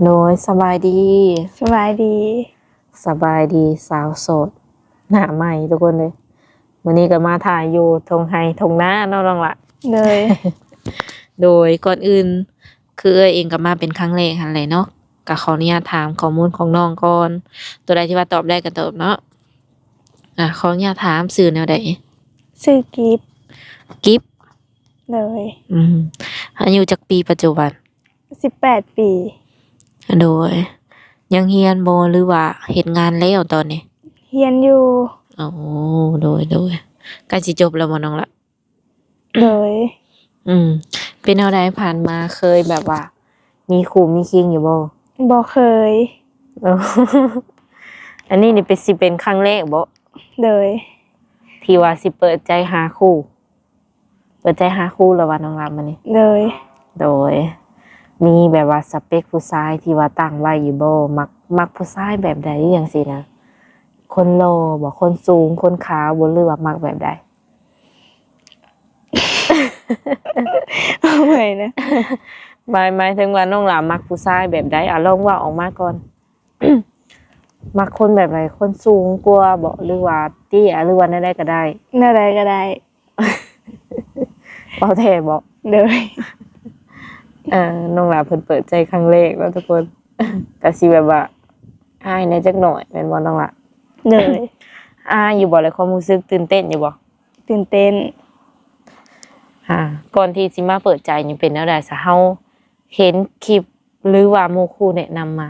โดยสบายดีสบายดีสบายดีสาวโสดหน้าใหม่ทุกคนเลยวันนี้ก็มาถ่ายอยู่ทงไฮทงหน้าน้องๆละเลย โดยก่อนอื่นคือเองก็มาเป็นครั้งแรกหั่นแหละเนาะก็ขออนุญาตถามข้อมูลของน้องก่อนตัวใดที่ว่าตอบได้ก็ตอบเนาะขออนุญาตถามชื่อแนวใดชื่อกิฟกิฟเลยอายุจักปีปัจจุบัน18 ปีโดยยังเรียนบ่หรือว่าเฮ็ดงานแล้วตอนนี้เรียนอยู่อ๋อโดยใกล้สิจบแล้วบ่น้องละเลยเป็นแนวใดผ่านมาเคยแบบว่ามีคู่มีคิงอยู่บ่บ่เคยอันนี้นี่เป็นครั้งแรกบ่เลยที่ว่าสิเปิดใจหาคู่เปิดใจหาคู่แล้วว่าน้องลำมื้อนี้เลยโดยมีแบบว่าสเปคผู้ชายที่ว่าตั้งไว้อยู่บ่มักผู้ชายแบบใดจังซี่นะคนหล่อบ่คนสูงคนขาวบ่หรือว่ามักแบบใดเอาใหม่นะหมายถึงว่าน้องหลามักผู้ชายแบบใดลองว่าออกมาก่อน มักคนแบบไหนคนสูงกว่าบ่หรือว่าเตี้ยหรือว่าแนวใดก็ได้แนวใดก็ได้ บ่แท้บ่เลยน้องหลาเพิ่นเปิดใจครั้งแรกแล้วทุกคน ก็สิแบบว่าอายแหน่จักหน่อยแม่นบ่น้องหลาเลยอายอยู่บ่เลยความรู้สึกตื่นเต้นอยู่บ่ตื่นเต้นก่อนที่สิมาเปิดใจนี่เป็นแนวใดซะเฮาเห็นคลิปหรือว่าหมู่คู่แนะนำมา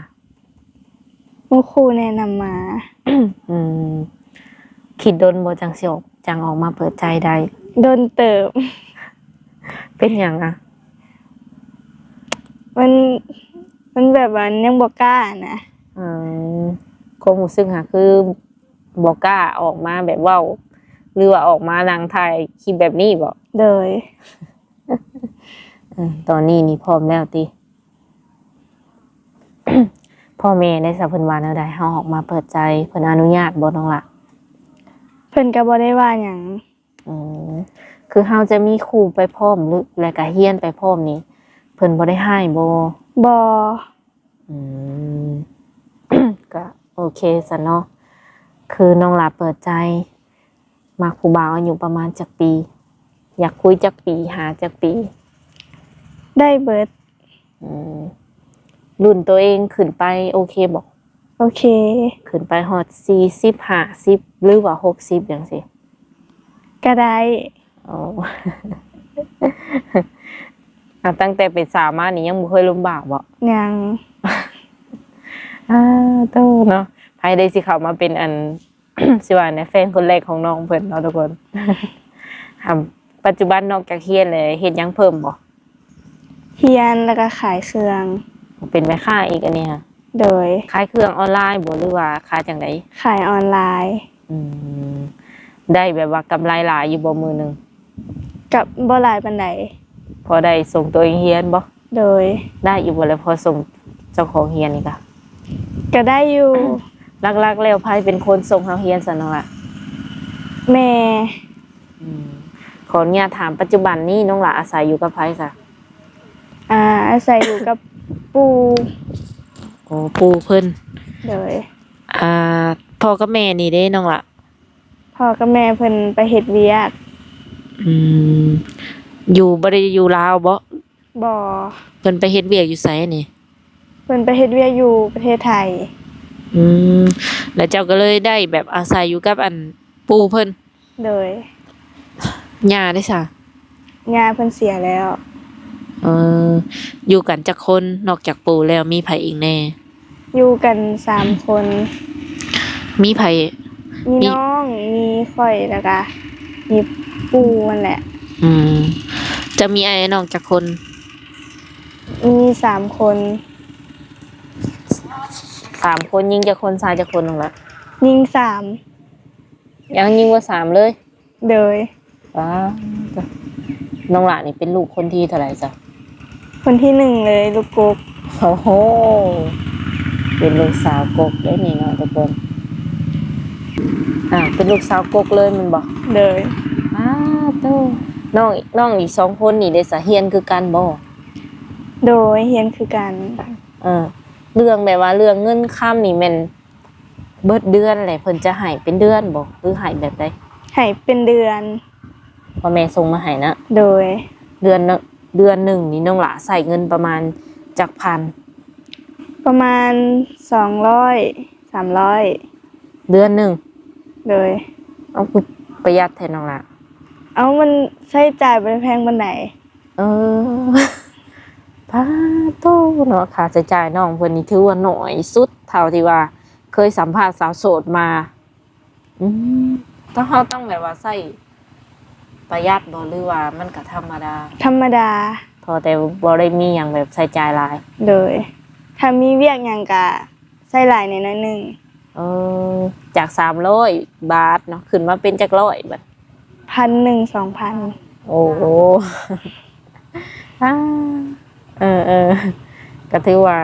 หมู่คู่แนะนำมา คิดดนบ่จังสิออกจังออกมาเปิดใจได้โดนเติบเป็นหยังมันแบบว่ายังบ่กล้านะความรู้สึกคือบ่กล้าออกมาแบบเว้าหรือว่าออกมานั่งถ่ายคลิปแบบนี้บ่เลยตอนนี้นี่พร้อมแล้วติ พ่อแม่ได้สัพเพิ่นว่าแนวใดเฮาออกมาเปิดใจเพิ่นอนุญาตบ่น้องล่ะเพิ่นก็บ่ได้ว่าหยังคือเฮาจะมีครูไปพร้อมหรือแล้วก็เรียนไปพร้อมนี่เพิ่นบ่ได้ให้บ่ก็โอเคซะเนาะคือน้องล่ะเปิดใจมักผู้บ่าวอายุประมาณจักปีอยากคุยจักปีหาจักปีได้เบิดรุ่นตัวเองขึ้นไปโอเคบ่โอเคขึ้นไปฮอด40 50หรือว่า60จังซี่ก็ได้ตั้งแต่เป็นสาวมานี่ยังบ่เคยลำบากบ่ยังโตเนาะไผได้สิเข้ามาเป็นอัน สิว่าแฟนคนแรกของน้องเพิ่นเนาะทุกคน ปัจจุบันนอกจากเรียนแล้วเฮ็ดหยังเพิ่มบ่เรียนแล้วก็ขายเครื่องเป็นแม่ค้าอีกอันนี้ค่ะโดยขายเครื่องออนไลน์บ่หรือว่าขายจังได๋ขายออนไลน์ได้แบบว่ากำไรหลายอยู่บ่มื้อนึงกับบ่หลายปานใดพอได้ส่งตัวเองเรียนบ่โดยได้อยู่บ่แล้วพอส่งเจ้าของเรียนนี่ก็ได้อยู่ลักๆแล้วไผเป็นคนส่งเฮาเรียนซะเนาะล่ะแม่ขออนุญาตถามปัจจุบันนี้น้องหลาอาศัยอยู่กับไผค่ะอาศัยอยู่กับปู่ปู่เพิ่นเลยพ่อกับแม่นี่เด้น้องล่ะพ่อกับแม่เพิ่นไปเฮ็ดเวียกอยู่บ่ได้อยู่ลาวบ่เพิ่นไปเฮ็ดเวียกอยู่ไสนี่เพิ่นไปเฮ็ดเวียกอยู่ประเทศไทยแล้วเจ้าก็เลยได้แบบอาศัยอยู่กับอันปู่เพิ่นเลยย่าได้ซะย่าเพิ่นเสียแล้วอยู่กันจักคนนอกจากปู่แล้วมีไผอีกแน่อยู่กัน3คนมีไผมีน้องมีข่อยแล้วก็มีปู่นั่นแหละจะมีไอ้น้องจักคนมี3คน3คนยิงจักคนชายจักคนนึงล่ะยิง3ยังยิงว่า3เลยเลยน้องหลานนี่เป็นลูกคนที่เท่าไหร่จ๊ะคนที่1เลยลูกกบโอ้โหเป็นลูกสาวกกได้นี่เนาะทุกคนเป็นลูกสาวกกเลยมันบอกเลยโตน้องอีก2คนนี่ได้สะเฮียนคือกันบ่โดยเฮียนคือกัน เรื่องแบบว่าเรื่องเงินค่ำนี่แม่นเบิดเดือนแหละเพิ่นจะให้เป็นเดือนบ่หรือให้แบบใด ให้เป็นเดือน พ่อแม่ส่งมาให้นะ โดย เดือนละเดือนหนึ่งนี่น้องหละใส่เงินประมาณจักพัน ประมาณ200-300เดือนหนึ่ง โดย เอาคือประหยัดแทนน้องหละ เอามันใช้จ่ายบ่ได้แพงปานใด เออ พาโตเนาะค่าใช้จ่ายน้องเพิ่นนี่ถือว่าน้อยสุดเท่าที่ว่า เคยสัมภาษณ์สาวโสดมาอืมต้องเขาต้องแบบว่าใส่ประหยัดบ่หรือว่ามันก็ธรรมดา ธรรมดา พอแต่บ่ได้มีหยังแบบใช้จ่ายหลาย โดย ถ้ามีเวียกหยังก็ใช้หลายนิดหน่อยหนึง เออจาก300 บาทเนาะขึ้นมาเป็นจักร้อยบัด 1,000-2,000 โอ้โห อ่าก็ถือว่า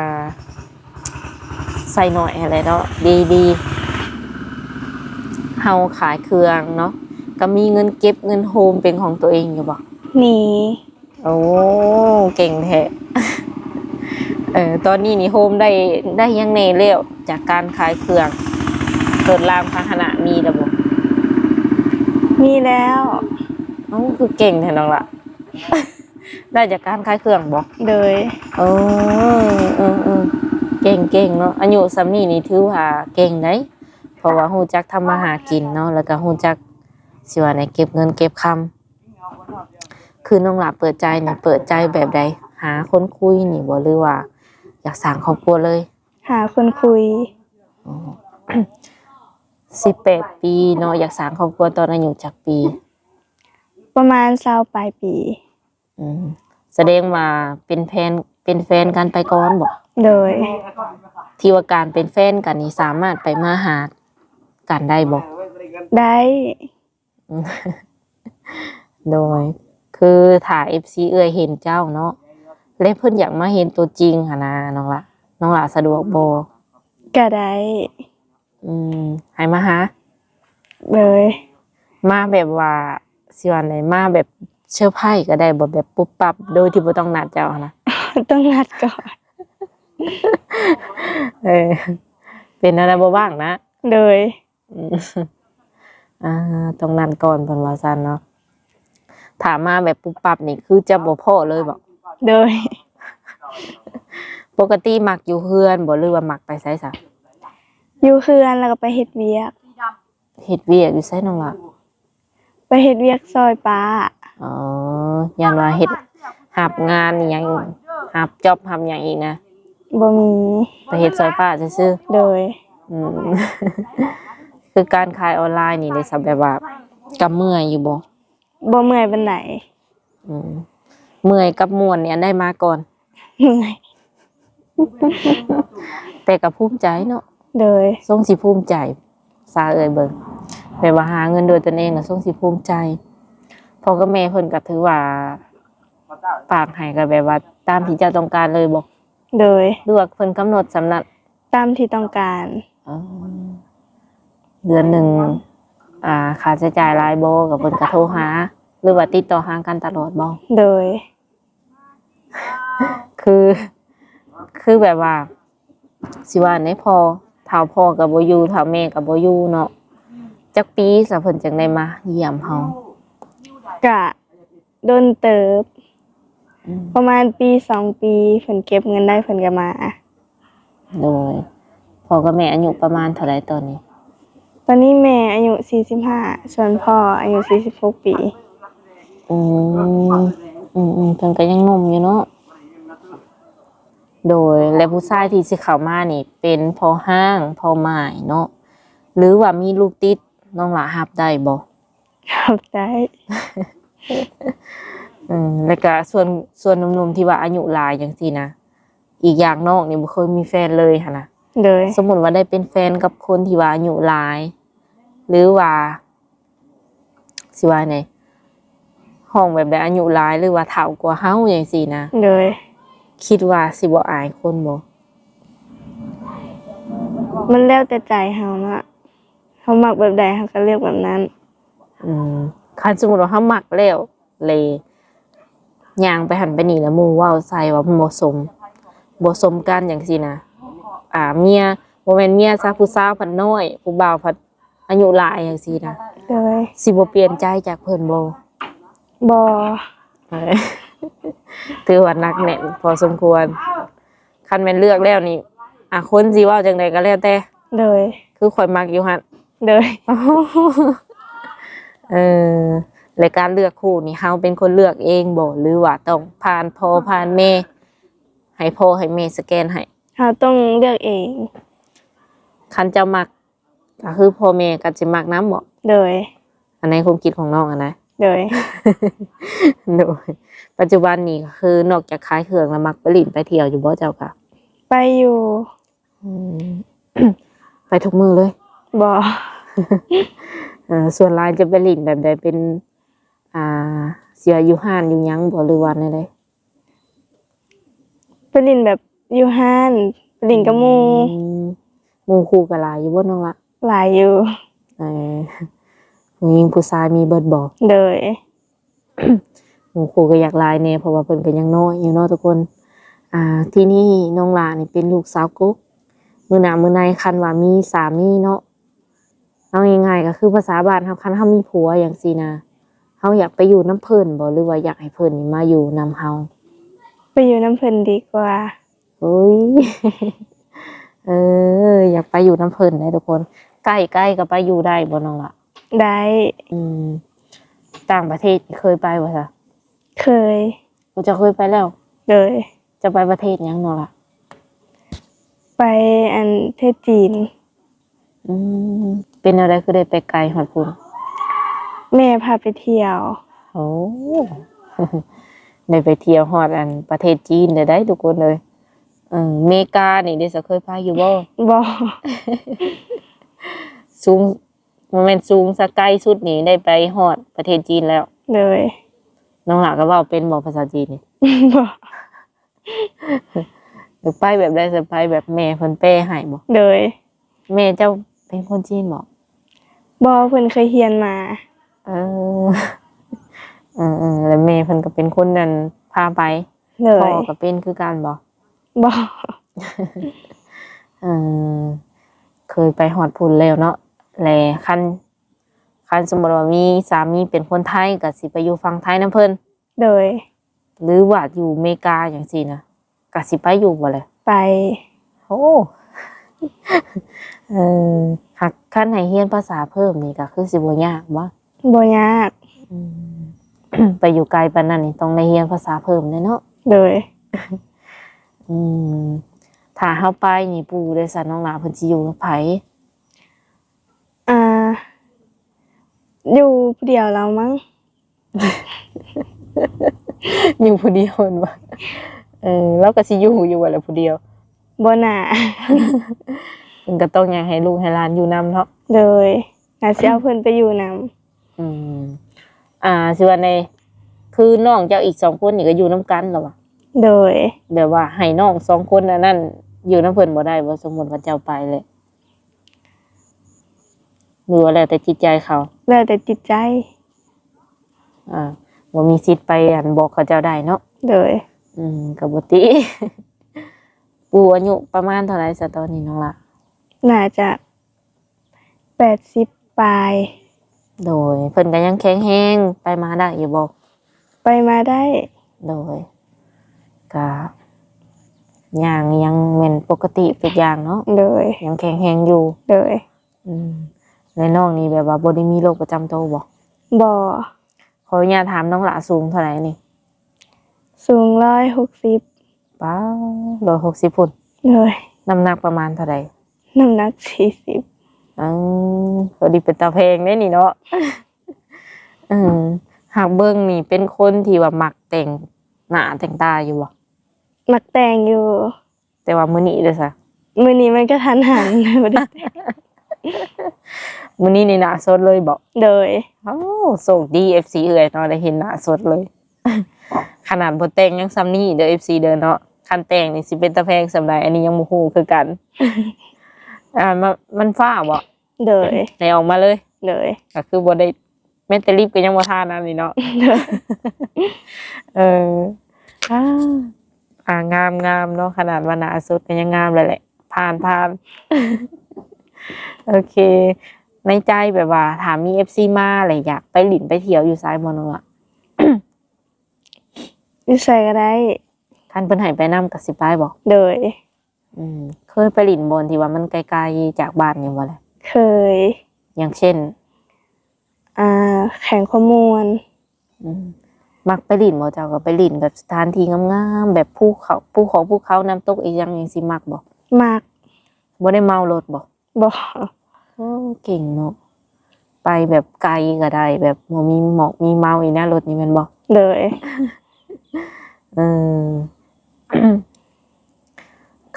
ใส่หน่อยอะไรเนาะดีเฮาขายเครื่องเนาะก็มีเงินเก็บเงินโฮมเป็นของตัวเองอยู่บ่ หนี โอ้เก่งแท้ ตอนนี้นี่โฮมได้ยังแน่แล้วจากการขายเครื่องเปิดรามพาหนะมีระบบ มีแล้ว เอ้าคือเก่งแท้น้องล่ะ ได้จากการขายเครื่องบ่ โดย โอ้เก่งเนาะอายุซ้ำนี้นี่ถือว่าเก่งได้เพราะว่าฮู้จักทำมาหากินเนาะแล้วก็ฮู้จักสิว่าในเก็บเงินเก็บคำคือน้องหลาเปิดใจนี่เปิดใจแบบใดหาคนคุยนี่บ่หรือว่า อยากสร้างครอบครัวเลย หาคนคุย 18 ปีเนาะอยากสร้างครอบครัวตอนอายุจักปี ประมาณ20ปลายปี แสดงว่าเป็นแฟนกันไปก่อนบ่ โดย ที่ว่าการเป็นแฟนกันนี่สามารถไปมาหากันได้บ่ ได้ โดยคือถ่าย FC เอื้อยเห็นเจ้าเนาะและเพิ่นอยากมาเห็นตัวจริงหั่นนะน้องล่ะสะดวกบ่ ก็ได้ ให้มาหา เลย มาแบบว่าสิว่าไหนมาแบบเซอร์ไพรส์ก็ได้บ่แบบปุ๊บปั๊บโดยที่บ่ต้องนัดเจ้าหั่นนะ ต้องนัดก่อน เป็นอะไรบ่บ้างนะ โดย อืมต้องนัดก่อนเพิ่นว่าซั่นเนาะถามมาแบบปุ๊บปั๊บนี่คือจะบ่พอเลยบ่ โดย ปกติมักอยู่เฮือนบ่หรือว่ามักไปไสซะ อยู่เฮือนแล้วก็ไปเฮ็ดเวียก เฮ็ดเวียกอยู่ไสน้องล่ะ ไปเฮ็ดเวียกซอยป้า อ๋อยันว่าเฮ็ดหับงานอีหยังหับจ็อบหับหยังอีกนะ บ่มี ไปเฮ็ดซอยป้าซื่อ โดย ๆคือการขายออนไลน์นี่ได้สับแบบว่ากับเมื่อยอยู่บ่ บ่เมื่อยปานใด เมื่อยกับม่วนเนี่ยได้มาก่อน เมื่อย แต่ก็ภูมิใจเนาะ โดย ทรงสิภูมิใจซาเอ่ยเบิ่งแบบว่าหาเงินโดยตนเองน่ะทรงสิภูมิใจพ่อกับแม่เพิ่นก็ถือว่าฝากให้ก็แบบว่าตามที่เจ้าต้องการเลยบ่ โดย หรือว่าเพิ่นกำหนดสำนัก ตามที่ต้องการ เดือนหนึ่งค่าใช้จ่ายรายบ่กับเพิ่นก็โทรหา หรือว่าติดต่อหากันตลอดบ่ โดย คือแบบว่าสิว่าในพอเฒ่าพ่อก็บ่อยู่เฒ่าแม่ก็บ่อยู่เนาะจักปีซะเพิ่นจังได้มาเยี่ยมเฮาก ะโดนเติบ ประมาณปี2ปีเพิ่นเก็บเงินได้เพิ่นก็มา โดยพ่อกับแม่อายุประมาณเท่าใดตอนนี้ ตอนนี้แม่อายุ45ส่วนพ่ออายุ46ปี เพิ่นก็ยังหนุ่มอยู่เนาะโดยและผู้ชายที่สิเข้ามานี่เป็นพ่อห้างพ่อหมายเนาะหรือว่ามีลูกติดน้องหลารับได้บ่ ครับได้ แล้วก็ส่วนหนุ่มๆที่ว่าอายุหลายจังซี่นะอีกอย่างน้องนี่บ่เคยมีแฟนเลยหั่นน่ะ โดย สมมุติว่าได้เป็นแฟนกับคนที่ว่าอายุหลาย หรือว่าสิว่าไงห้องแบบใดอายุหลายหรือว่าเฒ่ากว่าเฮาจังซี่นะ โดย คิดว่าสิบ่อายคนบ่ มันแล้วแต่ใจเฮาเนาะเฮามักแบบใดเฮาก็เลือกแบบนั้น คันสมมุติว่าเฮามักแล้วเลยย่างไปหันไปนี่แล้วหมู่เว้าใส่ว่ามันบ่สมกันจังซี่นะ เมียบ่แม่นเมียซะผู้สาวเพิ่นน้อยผู้บ่าวเพิ่นอายุหลายจังซี่นะ โดย สิบ่เปลี่ยนใจจากเพิ่นบ่ บ่ เออ ถือว่าหนักแน่นพอสมควรคันแม่นเลือกแล้วนี่คนสิเว้าจังไดก็แล้วแต่ โดย คือข่อยมักอยู่หั่น โดย เออและการเลือกคู่นี่เฮาเป็นคนเลือกเองบ่หรือว่าต้องผ่านพ่อผ่านแม่ให้พ่อให้แม่สแกนให้ เราต้องเลือกเอง คันเจ้ามักก็คือพ่อแม่ก็สิมักนํบ่ โดย อันในความคิดของน้องอะนะ โดย โดยปัจจุบันนี้ก็คือนอกจากขายเครื่องแล้วมักไปลิ้นไปเที่ยวอยู่บ่เจ้าค่ะ ไปอยู่ อืม ไปทุกมื้อเลย บ่ ส่วนหลายจะไปลิ้นแบบใดเป็นเสียอยู่ห้านอยู่หยังบ่หรือว่าแนวใด ไปลินแบบอยู่ห้านไปลินกับหมู่ หมู่คู่ก็หลายอยู่บ่น้องละ หลายอยู่ เออผู้หญิงผู้ชายมีเบิดบ่ โดย หมู่คู่ก็อยากหลายแน่เพราะว่าเพิ่นก็ยังน้อยอยู่เนาะทุกคน ที่นี่น้องหลานี่เป็นลูกสาวกุ๊กมื้อหน้ามื้อในคันว่ามีสามีเนาะเอาง่ายๆก็คือภาษาบ้านเฮาคันเฮามีผัวอย่างซี่นะเฮาอยากไปอยู่น้ำเพิ่นบ่หรือว่าอยากให้เพิ่นนี่มาอยู่นำเฮา ไปอยู่น้ำเพิ่นดีกว่า โอ้ย อยากไปอยู่น้ำเพิ่นได้ทุกคนใกล้ๆก็ไปอยู่ได้บ่น้องล่ะ ได้ ต่างประเทศเคยไปบ่ซะ เคย เราจะเคยไปแล้ว โดย จะไปประเทศหยังน้องล่ะ ไปอันเทศจีน เป็นอะไรคือได้ไปไกลฮอดพุ่น แม่พาไปเที่ยว โอ้ ได้ไปเที่ยวฮอดอันประเทศจีนได้ทุกคนเลยอเมกานี่ได้เคยไปอยู่บ่ บ่ สูงโมเมนต์สูงสกายสุดนี่ได้ไปฮอดประเทศจีนแล้ว โดย น้องหลาก็เว้าเป็นบ่ภาษาจีนนี่ บ่ หรือไปแบบได้ไปแบบแม่เพิ่นแปลให้บ่ โดย แม่เจ้าเป็นคนจีนบ่ บ่เพิ่นเคยเรียนมา เออ แล้วแม่เพิ่นก็เป็นคนนั้นพาไป โด พ่อย ก็เป็นคือกันบ่ บ่ เออเคยไปฮอดพุ่นแล้วเนาะแลคันสมมุติว่ามีสามีเป็นคนไทยก็สิไปอยู่ฝั่งไทยนำเพิ่น โดย หรือว่าอยู่อเมริกาจังซี่นะก็สิไปอยู่บ่เลย ไป โอ้ เออหักคันให้เรียนภาษาเพิ่มนี่ก็คือสิบ่ยากบ่ บ่ยาก ไปอยู่ไกลปานนั้นนี่ต้องได้เรียนภาษาเพิ่มแน่เนาะ โดย ถ้าเฮาไปนี่ปู่ได้สั่นน้องหลาเพิ่นสิอยู่กับไผ อ่า อยู่ผู้เดียวแล้วมั้ง อยู่ผู้เดียวนั่นบ่แล้วก็สิอยู่ว่าแหละผู้เดียว บ่น่า เพิ่นก็ต้องอยากให้ลูกให้หลานอยู่นํเนาะ โดยน่าสิเอาเพิ่นไปอยู่นำ สิว่าในคือน้องเจ้าอีก2คนนี่ก็อยู่นํกันเหรอวะ โดย แบบว่าให้น้อง2คนนั่นอยู่นํเพิ่นบ่ได้บ่สมมุติว่าเจ้าไปเลยหรือว่าแล้วแต่จิตใจเขา แล้วแต่จิตใจ บ่มีสิทธิ์ไปบอกเขาเจ้าได้เนาะ โดย ก็บ่ติ ปู่อายุประมาณเท่าไหร่ซะตอนนี้น้องล่ะ น่าจะ80ปลาย โดยเพิ่นก็ยังแข็งแรงไปมาได้อยู่บ่ ไปมาได้ โดยก็ย่างยังแม่นปกติทุกอย่างเนาะ โดย ยังแข็งแรงอยู่ โดย และน้องนี่แบบว่าบ่ได้มีโรคประจำตัวบ่ บ่ ขออนุญาตถามน้องหละสูงเท่าไหร่นี่ สูง160 ป้า160พุ่น โดย น้ำหนักประมาณเท่าไหร่ น้ำหนัก40 พอดีเป็นตาแพงเด้นี่เนาะ หากเบิ่งนี่เป็นคนที่ว่ามักแต่งหน้าแต่งตาอยู่บ่ มักแต่งอยู่ แต่ว่ามื้อนี้เด้อซะ มื้อนี้มันก็ทันหัน บ่ได้แต่ง มื้อนี้นี่หน้าสดเลยบ่ โดย โชคดี FC เอ่ยเนาะได้เห็นหน้าสดเลย ขนาดบ่แต่งยังซ้ำนี้เด้อ FC เด้อเนาะคันแต่งนี่สิเป็นตาแพงสำใดอันนี้ยังบ่ฮู้คือกัน มันฟ้าบ่ โดย ได้ออกมาเลย โดย ก็คือบ่ได้แม้แต่ลิปก็ยังบ่ทานั่นนี่เนาะ งามเนาะขนาดว่าหน้าสดก็ยังงามเลยแหละ ผ่าน โอเค ในใจแบบว่าถามมี FC มาอะไรอยากไปหลินไปเที่ยวอยู่ไสบ่น้องล่ะ อยู่ใส่ก็ได้ ท่านเพิ่นให้ไปนำก็สิไปบ่ โดย เคยไปหลินบนที่ว่ามันไกลๆจากบ้านอยู่บ่ล่ะ เคย อย่างเช่น แข่งข้อมูล มักไปหลินบ่เจ้าก็ไปหลินแบบสถานที่งามๆแบบภูเขาน้ำตกอีกอย่างจังซี่มักบ่ มาก บ่ได้เมารถบ่ บ่ โอ้เก่งเนาะไปแบบไกลก็ได้แบบบ่มีหมอกมีเมาอีกนะรถนี่แม่นบ่ โดย เออ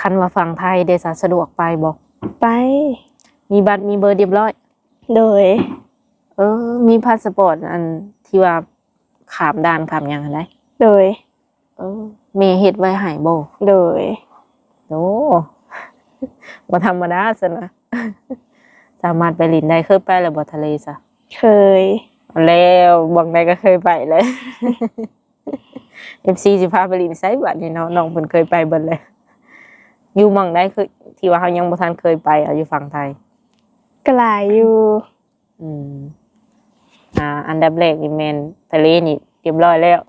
คันว่าฝั่งไทยได้สะดวกไปบ่ ไป มีบัตรมีเบอร์เรียบร้อย โดย มีพาสปอร์ตอันที่ว่าข้ามด่านข้ามหยังหั่นได้ โดย แม่เฮ็ดไว้ให้บ่ โดย โอ้ บ่ธรรมดาซะนะ สามารถไปเลินได้เคยไปแล้วบ่ทะเลซะ เคย เอาแล้วบอกได้ก็เคยไปเลย FC สิพาไปเลินไสบัดนี้เนาะน้องเพิ่นเคยไปเบิดเลย อยู่หม้องใดคือที่ว่าเฮายังบ่ทันเคยไปอยู่ฝั่งไทย กหลายอยู่ อันดับแรกนี่แม่นทะเลนี่เรียบร้อยแล้ว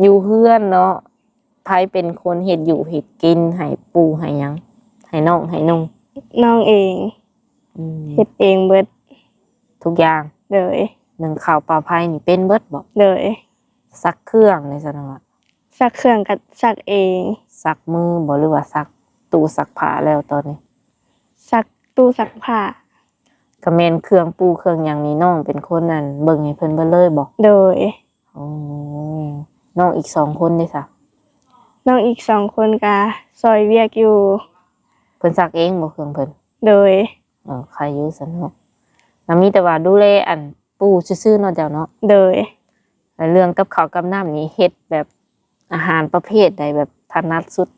อยู่เฮือนเนาะไผเป็นคนเฮ็ดอยู่เฮ็ดกินให้ปู่ให้หยังให้น้องให้นุ่ง น้องเองเฮ็ดเองเบิด ทุกอย่าง โดย นึ่งข้าวปลาไผ่นี่เป็นเบิดบ่ โดย ซักเครื่องเลยซะเนาะ ซักเครื่องกับซักเอง ซักมือบ่หรือว่าซักตู้ซักผ้าแล้วตอนนี้ ซักตู้ซักผ้า ก็แม่นเครื่องปูเครื่องหยังนี่น้องเป็นคนนั่นเบิ่งให้เพิ่นเบิดเลยบ่ โดย อ๋อน้องอีก2คนเด้ซะ น้องอีก2 คนก็ซอยเวียกอยู่ เพิ่นซักเองบ่เครื่องเพิ่น โดย ใครอยู่ซั่นเนาะแล้วมีแต่ว่าดูแลอันปูซื่อๆเนาะเจ้าเนาะ โดย แล้วเรื่องกับข้าวกับน้ำนี่เฮ็ดแบบอาหารประเภทใดแบบถนัดสุด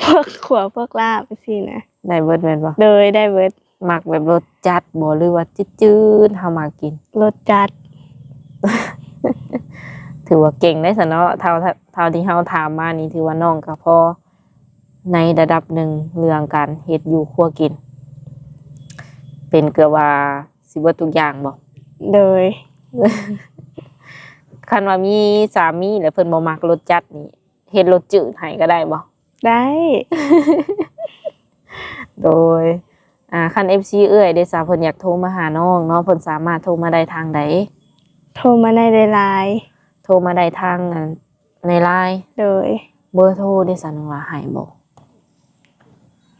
พวกขัวพวกลาบสินะ ได้เบิดแม่นบ่ โดยได้เบิด มักแบบรสจัดบ่หรือว่าจืดๆเฮามากิน รสจัด ถือว่าเก่งได้ซะเนาะเท่าที่เฮาถามมานี่ถือว่าน้องก็พอในระดับหนึ่งเรื่องการเฮ็ดอยู่ครัวกิน เป็นเกือบว่าสิเบิดทุกอย่างบ่ โดย คันว่ามีสามีแล้วเพิ่นบ่มักรสจัดนี่เฮ็ดรสจืดให้ก็ได้บ่ ได้ โดยคัน FC เอ้ยได้สาเพิ่นอยากโทรมาหาน้องเนาะเพิ่นสามารถโทรมาได้ทางใด โทรมาในไลน์ โทรมาได้ทางใน LINE โดย เบอร์โทรได้สาน้องว่าให้บ่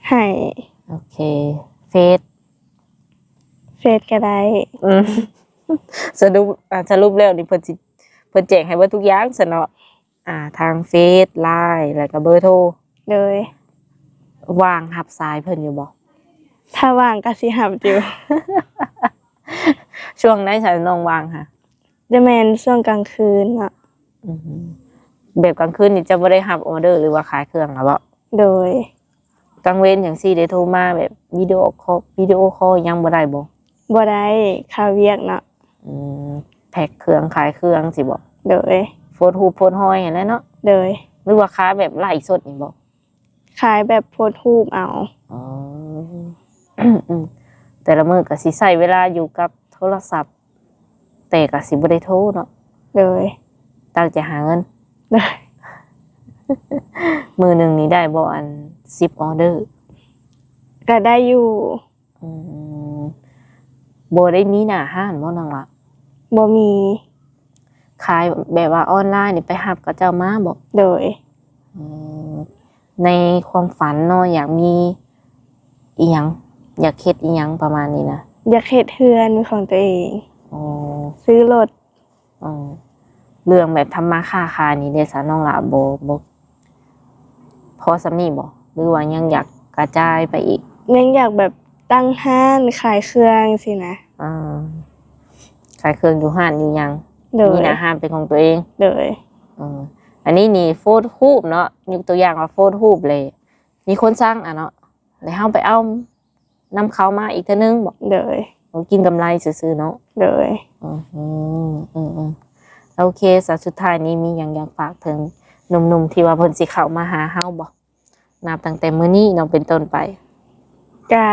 ให้ โอเคเฟซ เฟซก็ได้ สรุปแล้วนี่เพิ่นแจ้งให้เบิดทุกอย่างซะเนาะทางเฟซ LINE แล้วก็เบอร์โทร โดย ว่างรับสายเพิ่นอยู่บ่ ถ้าว่างก็สิหับอยู่ ช่วงไหนฉันน้องว่างค่ะ จะแม่นช่วงกลางคืนเนาะ แบบกลางคืนนี่จะบ่ได้รับออเดอร์หรือว่าขายเครื่องล่ะบ่ โดย กลางเว้นจังซี่ได้โทรมาแบบวิดีโอคอลยังบ่ได้บ่ บ่ได้ค่าเวียกเนาะ แพ็คเครื่องขายเครื่องสิบ่ โดย โพสต์รูปโพสต์ห้อยนั่นแหละเนาะ โดย หรือว่าขายแบบไลฟ์สดนี่บ่ ขายแบบโพสต์รูปเอา อ๋อ แต่ละมื้อก็สิใช้เวลาอยู่กับโทรศัพท์ แต่ก็สิบ่ได้โทรเนาะ โดย ตั้งใจหาเงิน โดย มื้อหนึงนี่ได้บ่อัน10ออเดอร์ ก็ได้อยู่ บ่ได้มีหน้าห้านบ่น้องล่ะ บ่มี ขายแบบว่าออนไลน์นี่ไปรับกับเจ้ามาบ่ โดย ในความฝันเนาะอยากมีอีหยังอยากเฮ็ดอีหยังประมาณนี้นะ อยากเฮ็ดเฮือนของตัวเอง อ๋อ ซื้อรถ เรื่องแบบทำมาค้าขายนี่ได้ซะน้องล่ะบ่พอสำนี้บ่หรือว่ายังอยากกระจายไปอีก ยังอยากแบบตั้งห้านขายเครื่องสินะ ขายเครื่องอยู่ห้านอยู่หยัง โดย มีหน้าห้านเป็นของตัวเอง โดย อันนี้นี่โฟโต้รูปเนาะยกตัวอย่างว่าโฟโต้รูปเลย มีคนสร้างเนาะแล้วเฮาไปเอานำเขามาอีกเทื่อนึงบ่ โดย กินกำไรซื่อๆเนาะ โดย โอเคสุดท้ายนี้มีหยังอยากฝากถึง หนุ่มๆที่ว่าเพิ่นสิเข้ามาหาเฮาบ่นับตั้งแต่มื้อนี้น้องเป็นต้นไป กะ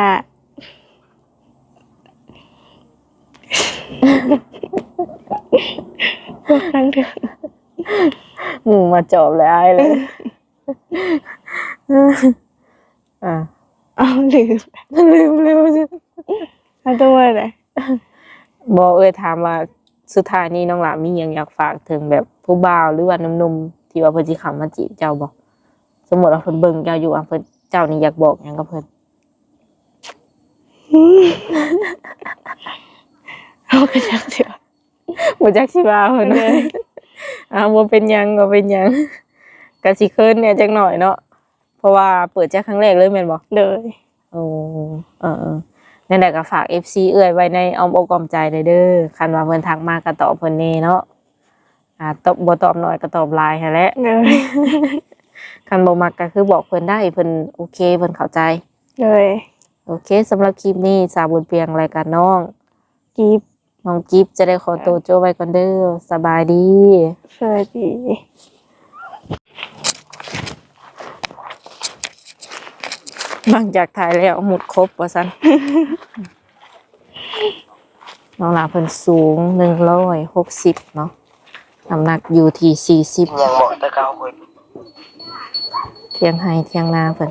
บ่ครั้งเดียว หมู่มาจอบเลยอ้ายเลยอ่า เอาลืม ลืม เอาต้องว่าอะไร บ่ถามว่าสุดท้ายนี้น้องหลามีหยังอยากฝากถึงแบบผู้บ่าวหรือว่าหนุ่มๆที่ว่าเพิ่นสิเข้ามาจีบเจ้าบ่สมมุติว่าเพิ่นเบิ่งเจ้าอยู่เพิ่นเจ้านี่อยากบอกหยังกับเพิ่น เอาไปจักเดียว บ่จักสิว่าเพิ่น เลย บ่เป็นหยังก็สิเคินเนี่ยจักหน่อยเนาะเพราะว่าเปิดจากครั้งแรกเลยแม่นบ่ เลย โอ้นั่นแหละก็ฝาก FC เอื้อยไว้ในอ้อมอกอ้อมใจเด้อคันว่าเพิ่นทักมาก็ตอบเพิ่นแน่เนาะตอบบ่ตอบน้อยก็ตอบหลายหั้นแหละ เลย คันบ่มักก็คือบอกเพิ่นได้เพิ่นโอเคเพิ่นเข้าใจ เลย โอเคสำหรับคลิปนี้สาวบุญเพียงรายการน้อง กีบ น้องจิ๊บจะได้ขอตัวโจ้ไว้ก่อนเด้อสบายดี สวัสดี หลังจากถ่ายแล้วหมดครบว่าซั่น น้องหลาเพิ่นสูง160เนาะน้ำหนักอยู่ที่40 ยังบอกแต่เก่าคน เที่ยงให้เที่ยงนาเพิ่น